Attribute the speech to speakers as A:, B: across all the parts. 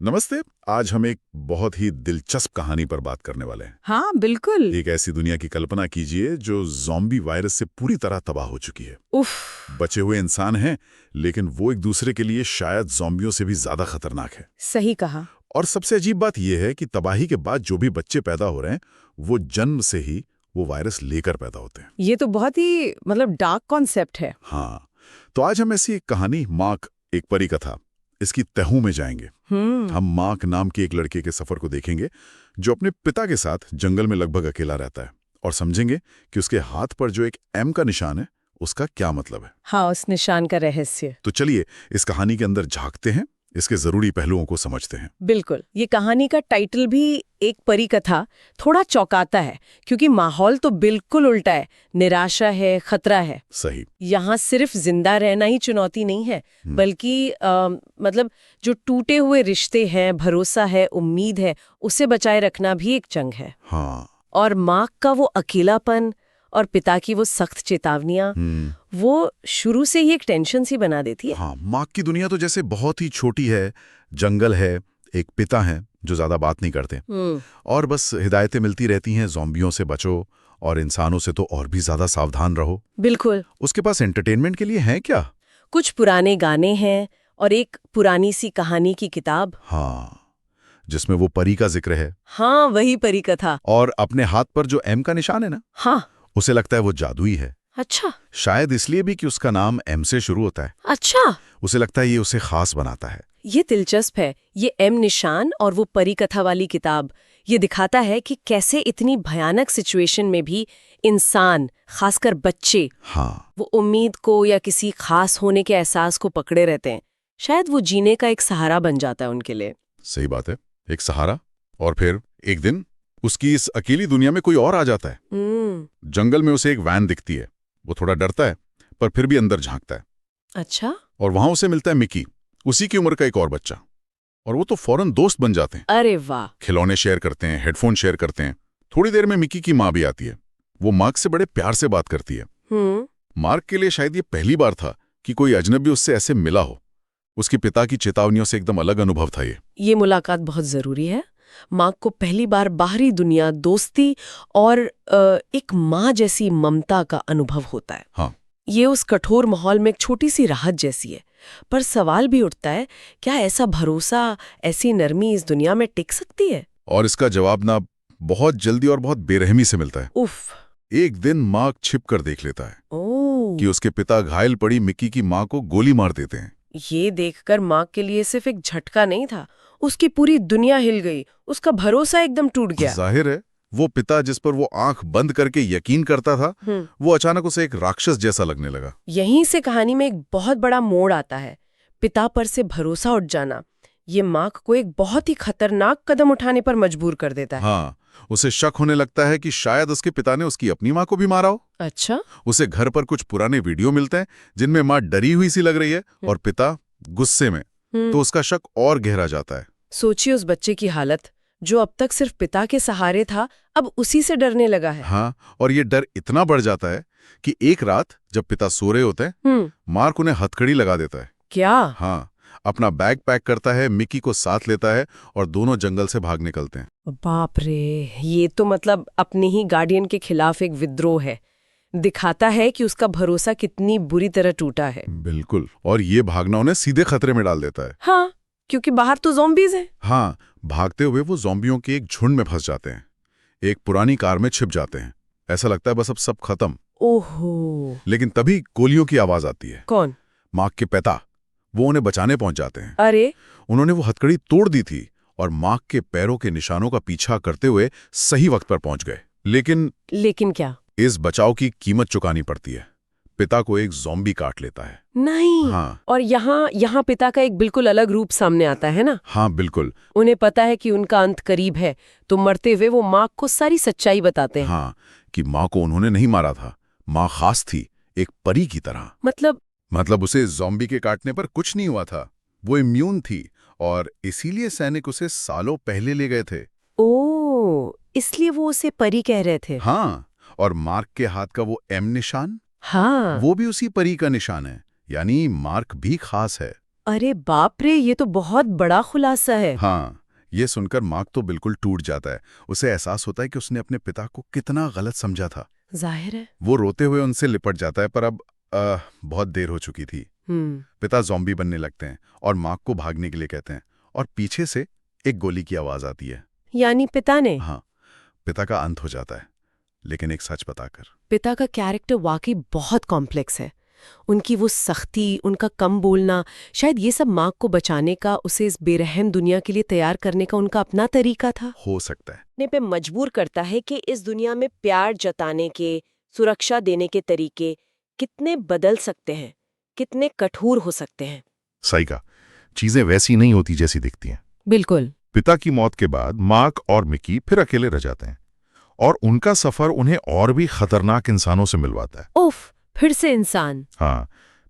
A: नमस्ते। आज हम एक बहुत ही दिलचस्प कहानी पर बात करने वाले हैं।
B: हाँ बिल्कुल।
A: एक ऐसी दुनिया की कल्पना कीजिए जो ज़ॉम्बी वायरस से पूरी तरह तबाह हो चुकी है।
B: उफ।
A: बचे हुए इंसान हैं, लेकिन वो एक दूसरे के लिए शायद ज़ॉम्बियों से भी ज्यादा खतरनाक है।
B: सही कहा।
A: और सबसे अजीब बात यह है कि तबाही के बाद जो भी बच्चे पैदा हो रहे हैं, वो जन्म से ही वो वायरस लेकर पैदा होते हैं।
B: ये तो बहुत ही डार्क कॉन्सेप्ट है।
A: हाँ, तो आज हम ऐसी एक कहानी मार्क, एक परी कथा, इसकी तहु में जाएंगे। हम मार्क नाम के एक लड़के के सफर को देखेंगे जो अपने पिता के साथ जंगल में लगभग अकेला रहता है, और समझेंगे कि उसके हाथ पर जो एक एम का निशान है उसका क्या मतलब है।
B: हाँ, उस निशान का रहस्य।
A: तो चलिए इस कहानी के अंदर झांकते हैं, इसके जरूरी पहलुओं को समझते हैं।
B: बिल्कुल। ये कहानी का टाइटल भी एक परी कथा थोड़ा चौंकाता है, क्योंकि माहौल तो बिल्कुल उल्टा है। निराशा है, खतरा है।
A: सही।
B: यहाँ सिर्फ जिंदा रहना ही चुनौती नहीं है, बल्कि जो टूटे हुए रिश्ते हैं, भरोसा है, उम्मीद है, उसे बचाए रखना भी एक जंग है।
A: हाँ।
B: और माँ का वो अकेलापन और पिता की वो सख्त चेतावनियां, वो शुरू से ही एक टेंशन सी बना देती है।
A: हाँ, मार्क की दुनिया तो जैसे बहुत ही छोटी है, जंगल है, एक पिता है जो ज्यादा बात नहीं करते, और बस हिदायतें मिलती रहती हैं, ज़ॉम्बियों से बचो और इंसानों से तो और भी ज्यादा सावधान रहो।
B: बिल्कुल।
A: उसके पास एंटरटेनमेंट के लिए है क्या?
B: कुछ पुराने गाने हैं और एक पुरानी सी कहानी की किताब।
A: हाँ, जिसमें वो परी का जिक्र है।
B: हाँ, वही परी कथा।
A: और अपने हाथ पर जो एम का निशान है ना,
B: हाँ।
A: उसे लगता है वो जादुई है।
B: अच्छा।
A: शायद इसलिए भी कि उसका नाम एम से शुरू होता है।
B: अच्छा।
A: उसे लगता है ये उसे खास बनाता है।
B: ये दिलचस्प है। ये एम निशान और वो परी कथा वाली किताब, ये दिखाता है कि कैसे इतनी भयानक सिचुएशन में भी इंसान, खासकर बच्चे,
A: हाँ,
B: वो उम्मीद को या किसी खास होने के एहसास को पकड़े रहते हैं। शायद वो जीने का एक सहारा बन जाता है उनके लिए।
A: सही बात है, एक सहारा। और फिर एक दिन उसकी इस अकेली दुनिया में कोई और आ जाता है। जंगल में उसे एक वैन दिखती है। वो थोड़ा डरता है, पर फिर भी अंदर झांकता है।
B: अच्छा।
A: और वहां उसे मिलता है मिकी, उसी की उम्र का एक और बच्चा। और वो तो फौरन दोस्त बन जाते हैं।
B: अरे वाह।
A: खिलौने शेयर करते हैं, हेडफोन शेयर करते हैं। थोड़ी देर में मिकी की माँ भी आती है। वो मार्क से बड़े प्यार से बात करती है। मार्क के लिए शायद ये पहली बार था कि कोई अजनबी उससे ऐसे मिला हो। उसके पिता की चेतावनियों से एकदम अलग अनुभव था ये
B: मुलाकात बहुत जरूरी है। मार्क को पहली बार बाहरी दुनिया, दोस्ती और एक माँ जैसी ममता का अनुभव होता है।
A: हाँ।
B: ये उस कठोर माहौल में एक छोटी सी राहत जैसी है। पर सवाल भी उठता है, क्या ऐसा भरोसा, ऐसी नरमी इस दुनिया में टिक सकती है?
A: और इसका जवाब ना बहुत जल्दी और बहुत बेरहमी से मिलता है।
B: उफ।
A: एक दिन मार्क छिप कर देख लेता है
B: कि
A: कि उसके पिता घायल पड़ी मिकी की माँ को गोली मार देते हैं।
B: ये देखकर मार्क के लिए सिर्फ एक झटका नहीं था, उसकी पूरी दुनिया हिल गई। उसका भरोसा एकदम टूट गया।
A: जाहिर है, वो पिता जिस पर वो आंख बंद करके यकीन करता था, वो अचानक उसे एक राक्षस जैसा लगने लगा।
B: यहीं से कहानी में एक बहुत बड़ा मोड़ आता है। पिता पर से भरोसा उठ जाना, ये मार्क को एक बहुत ही खतरनाक कदम उठाने पर मजबूर कर देता है।
A: हाँ, उसे शक होने लगता है कि शायद उसके पिता ने उसकी अपनी माँ को भी मारा हो।
B: अच्छा।
A: उसे घर पर कुछ पुराने वीडियो मिलते हैं जिनमें माँ डरी हुई सी लग रही है और पिता गुस्से में। तो उसका शक और गहरा जाता है।
B: सोचिए उस बच्चे की हालत, जो अब तक सिर्फ पिता के सहारे था, अब उसी से डरने लगा है।
A: हाँ, और ये डर इतना बढ़ जाता है कि एक रात जब पिता सो रहे होते हैं, मार्क उन्हें हथकड़ी लगा देता है।
B: क्या?
A: हाँ, अपना बैग पैक करता है, मिकी को साथ लेता है और दोनों जंगल से भाग निकलते हैं।
B: बाप रे, ये तो अपने ही गार्डियन के खिलाफ एक विद्रोह है। दिखाता है कि उसका भरोसा कितनी बुरी तरह टूटा है।
A: बिल्कुल। और ये भागना उन्हें सीधे खतरे में डाल देता है।
B: हाँ, क्योंकि बाहर तो ज़ॉम्बीज़ हैं।
A: हाँ, भागते हुए वो ज़ॉम्बियों के एक झुंड में फंस जाते हैं। एक पुरानी कार में छिप जाते हैं। ऐसा लगता है बस अब सब खत्म।
B: ओहो।
A: लेकिन तभी गोलियों की आवाज आती है।
B: कौन?
A: मार्क के पिता। वो उन्हें बचाने पहुंच जाते हैं।
B: अरे,
A: उन्होंने वो हथकड़ी तोड़ दी थी और मार्क के पैरों के निशानों का पीछा करते हुए सही वक्त पर पहुंच गए।
B: लेकिन क्या?
A: इस बचाव की कीमत चुकानी पड़ती है। पिता को एक ज़ॉम्बी काट लेता है।
B: नहीं।
A: हाँ।
B: और यहाँ पिता का एक बिल्कुल अलग रूप सामने आता है ना।
A: हाँ बिल्कुल।
B: उन्हें पता है कि उनका अंत करीब है, तो मरते हुए वो माँ को सारी सच्चाई बताते हैं।
A: हाँ, कि माँ को उन्होंने नहीं मारा था। माँ खास थी, एक परी की तरह। मतलब उसे ज़ॉम्बी के काटने पर कुछ नहीं हुआ था। वो इम्यून थी और इसीलिए सैनिक उसे सालों पहले ले गए थे।
B: ओह, इसलिए वो उसे परी कह रहे थे।
A: हाँ, और मार्क के हाथ का वो एम निशान,
B: हाँ,
A: वो भी उसी परी का निशान है। यानी मार्क भी खास है।
B: अरे बाप रे, ये तो बहुत बड़ा खुलासा है।
A: हाँ, ये सुनकर मार्क तो बिल्कुल टूट जाता है। उसे एहसास होता है कि उसने अपने पिता को कितना गलत समझा था।
B: जाहिर है।
A: वो रोते हुए उनसे लिपट जाता है, पर अब बहुत देर हो चुकी थी। पिता ज़ॉम्बी बनने लगते हैं और मार्क को भागने के लिए कहते हैं, और पीछे से एक गोली की आवाज आती है।
B: यानी पिता ने?
A: हाँ, पिता का अंत हो जाता है, लेकिन एक सच बताकर।
B: पिता का कैरेक्टर वाकई बहुत कॉम्प्लेक्स है। उनकी वो सख्ती, उनका कम बोलना, शायद ये सब मार्क को बचाने का, उसे इस बेरहम दुनिया के लिए तैयार करने का उनका अपना तरीका था।
A: हो सकता है।
B: अपने पे मजबूर करता है कि इस दुनिया में प्यार जताने के, सुरक्षा देने के तरीके कितने बदल सकते हैं, कितने कठोर हो सकते हैं।
C: सही कहा, चीजें वैसी नहीं होती जैसी दिखती हैं।
B: बिल्कुल।
C: पिता की मौत के बाद मार्क और मिकी फिर अकेले रह जाते हैं और उनका सफर उन्हें और भी खतरनाक इंसानों से मिलवाता है।
B: उफ, फिर से इंसान।
C: हाँ,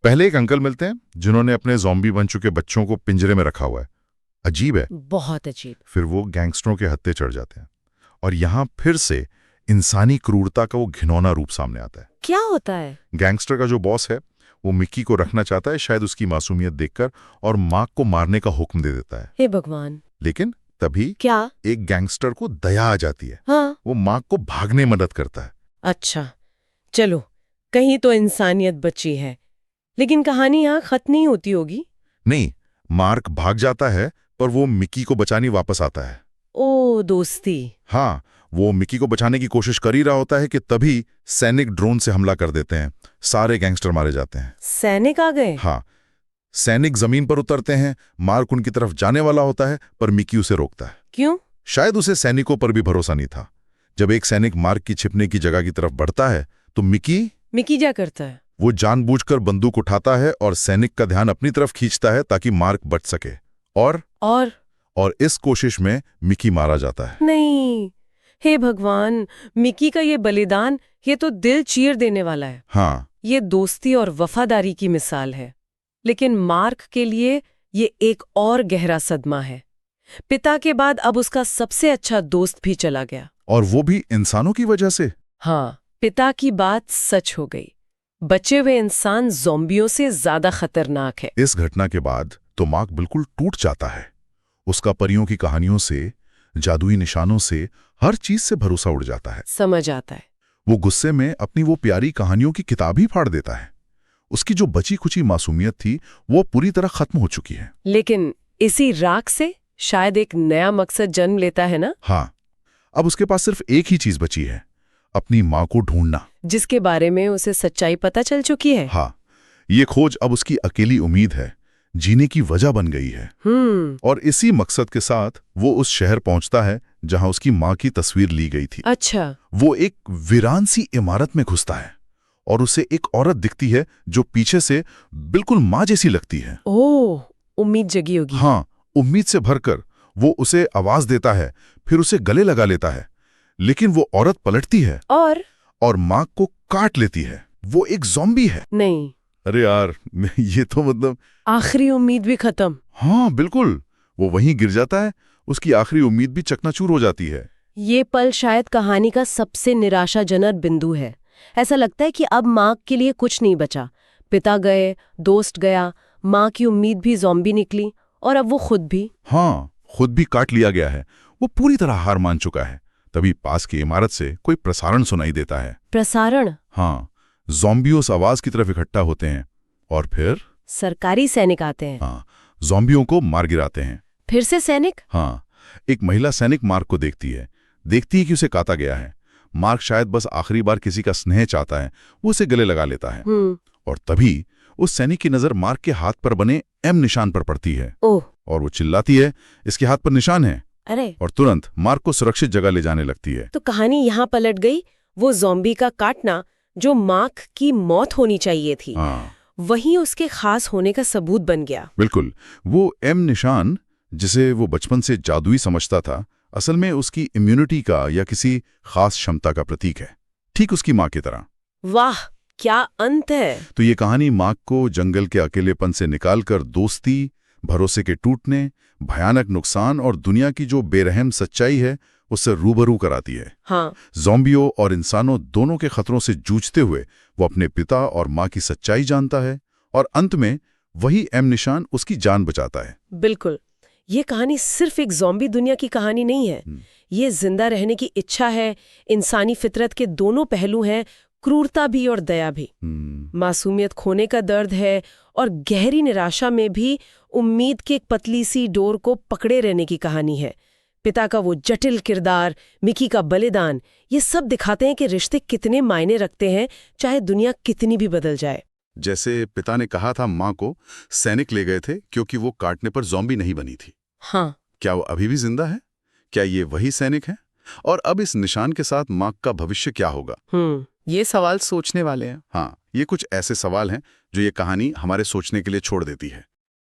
C: पहले एक अंकल मिलते हैं जिन्होंने अपने ज़ॉम्बी बन चुके बच्चों को पिंजरे में रखा हुआ है। अजीब है।
B: बहुत अजीब।
C: फिर वो गैंगस्टरों के हत्थे चढ़ जाते हैं और यहाँ फिर से इंसानी क्रूरता का वो घिनौना रूप सामने आता है।
B: क्या होता है?
C: गैंगस्टर का जो बॉस है वो मिक्की को रखना चाहता है, शायद उसकी मासूमियत देखकर, और मार्क को मारने का हुक्म दे देता है।
B: हे भगवान।
C: लेकिन तभी
B: क्या?
C: एक गैंगस्टर को दया आ जाती है।
B: हाँ।
C: वो मार्क को भागने में मदद करता है।
B: अच्छा, चलो, कहीं तो इंसानियत बची है। लेकिन कहानी यहाँ खत्म नहीं होती होगी।
C: नहीं, मार्क भाग जाता है पर वो मिक्की को बचाने वापस आता है।
B: ओ दोस्ती।
C: हाँ, वो मिक्की को बचाने की कोशिश कर ही रहा होता है कि तभी सैनिक ड्रोन से हमला कर देते हैं। सारे गैंगस्टर मारे जाते हैं।
B: सैनिक आ गए?
C: हाँ, सैनिक जमीन पर उतरते हैं। मार्क उनकी तरफ जाने वाला होता है पर मिक्की उसे रोकता है।
B: क्यों?
C: शायद उसे सैनिकों पर भी भरोसा नहीं था। जब एक सैनिक मार्क की छिपने की जगह की तरफ बढ़ता है तो मिक्की
B: क्या करता है?
C: वो जानबूझकर बंदूक उठाता है और सैनिक का ध्यान अपनी तरफ खींचता है ताकि मार्क बच सके। और इस कोशिश में मिक्की मारा जाता है।
B: नहीं, हे भगवान, मिक्की का ये बलिदान, ये तो दिल चीर देने वाला है।
C: हाँ,
B: ये दोस्ती और वफादारी की मिसाल है। लेकिन मार्क के लिए ये एक और गहरा सदमा है। पिता के बाद अब उसका सबसे अच्छा दोस्त भी चला गया,
C: और वो भी इंसानों की वजह से।
B: हाँ, पिता की बात सच हो गई। बचे हुए इंसान ज़ॉम्बियों से ज्यादा खतरनाक है।
C: इस घटना के बाद तो मार्क बिल्कुल टूट जाता है। उसका परियों की कहानियों से, जादुई निशानों से, हर चीज से भरोसा उड़ जाता है।
B: समझ आता है।
C: वो गुस्से में अपनी वो प्यारी कहानियों की किताब ही फाड़ देता है। उसकी जो बची खुची मासूमियत थी वो पूरी तरह खत्म हो चुकी है।
B: लेकिन इसी राख से शायद एक नया मकसद जन्म लेता है ना?
C: हाँ, अब उसके पास सिर्फ एक ही चीज बची है, अपनी माँ को ढूंढना,
B: जिसके बारे में उसे सच्चाई पता चल चुकी है।
C: हाँ, ये खोज अब उसकी अकेली उम्मीद है, जीने की वजह बन गई है। और इसी मकसद के साथ वो उस शहर पहुंचता है जहां उसकी माँ की तस्वीर ली गई थी।
B: अच्छा।
C: वो एक वीरान सी इमारत में घुसता है और उसे एक औरत दिखती है जो पीछे से बिल्कुल माँ जैसी लगती है।
B: ओह, उम्मीद जगी होगी।
C: हाँ, उम्मीद से भरकर वो उसे आवाज देता है, फिर उसे गले लगा लेता है। लेकिन वो औरत पलटती है और मार्क को काट लेती है। वो एक ज़ॉम्बी है।
B: नहीं।
C: अरे यार, ये तो मतलब
B: आखिरी उम्मीद भी खत्म।
C: हाँ बिल्कुल, वो वहीं गिर जाता है। उसकी आखिरी उम्मीद भी चकनाचूर हो जाती है।
B: ये पल शायद कहानी का सबसे निराशाजनक बिंदु है। ऐसा लगता है कि अब मार्क के लिए कुछ नहीं बचा। पिता गए, दोस्त गया, माँ की उम्मीद भी ज़ॉम्बी निकली, और अब वो खुद भी।
C: हाँ, खुद भी काट लिया गया है। वो पूरी तरह हार मान चुका है। तभी पास की इमारत से कोई प्रसारण सुनाई देता है।
B: प्रसारण?
C: हाँ, ज़ॉम्बियों उस आवाज की तरफ इकट्ठा होते हैं और फिर
B: सरकारी सैनिक आते हैं।
C: हाँ, ज़ॉम्बियों को मार गिराते हैं।
B: फिर से सैनिक?
C: हाँ, एक महिला सैनिक मार्क को देखती है कि उसे काटा गया है। मार्क शायद बस आखिरी बार किसी का स्नेह चाहता है, वो उसे गले लगा लेता है। और तभी उस सैनिक की नजर मार्क के हाथ पर बने एम निशान पर पड़ती है।
B: ओह।
C: और वो चिल्लाती है, इसके हाथ पर निशान है।
B: अरे।
C: और तुरंत मार्क को सुरक्षित जगह ले जाने लगती है।
B: तो कहानी यहाँ पलट गई। वो ज़ॉम्बी का काटना, जो मार्क की मौत होनी चाहिए थी, वहीं उसके खास होने का सबूत बन गया।
C: बिल्कुल, वो एम निशान जिसे वो बचपन से जादुई समझता था, असल में उसकी इम्यूनिटी का या किसी खास क्षमता का प्रतीक है, ठीक उसकी माँ की तरह।
B: वाह, क्या अंत है।
C: तो ये कहानी मार्क को जंगल के अकेलेपन से निकालकर दोस्ती, भरोसे के टूटने, भयानक नुकसान और दुनिया की जो बेरहम सच्चाई है उससे रूबरू कराती है।
B: हाँ।
C: ज़ॉम्बियों और इंसानों दोनों के खतरों से जूझते हुए वो अपने पिता और माँ की सच्चाई जानता है, और अंत में वही एम निशान उसकी जान बचाता है।
B: बिल्कुल। ये कहानी सिर्फ एक ज़ॉम्बी दुनिया की कहानी नहीं है। ये जिंदा रहने की इच्छा है, इंसानी फितरत के दोनों पहलू हैं, क्रूरता भी और दया भी। मासूमियत खोने का दर्द है और गहरी निराशा में भी उम्मीद की एक पतली सी डोर को पकड़े रहने की कहानी है। पिता का वो जटिल किरदार, मिकी का बलिदान, ये सब दिखाते हैं कि रिश्ते कितने मायने रखते हैं, चाहे दुनिया कितनी भी बदल जाए।
A: जैसे पिता ने कहा था माँ को, सैनिक ले गए थे क्योंकि वो काटने पर ज़ॉम्बी नहीं बनी थी।
B: हाँ,
A: क्या वो अभी भी जिंदा है? क्या ये वही सैनिक है? और अब इस निशान के साथ माँ का भविष्य क्या होगा?
D: ये सवाल सोचने वाले हैं।
A: हाँ, ये कुछ ऐसे सवाल हैं जो ये कहानी हमारे सोचने के लिए छोड़ देती है।